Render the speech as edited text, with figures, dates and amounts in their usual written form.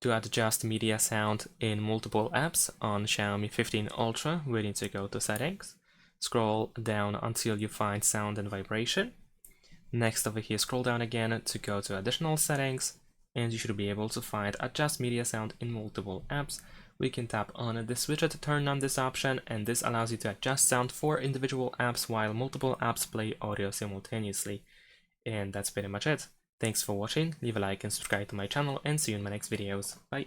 To adjust media sound in multiple apps on Xiaomi 15 Ultra, we need to go to Settings, scroll down until you find Sound and Vibration. Next over here, scroll down again to go to Additional Settings, and you should be able to find Adjust Media Sound in multiple apps. We can tap on the switcher to turn on this option, and this allows you to adjust sound for individual apps while multiple apps play audio simultaneously. And that's pretty much it. Thanks for watching, leave a like and subscribe to my channel, and see you in my next videos. Bye!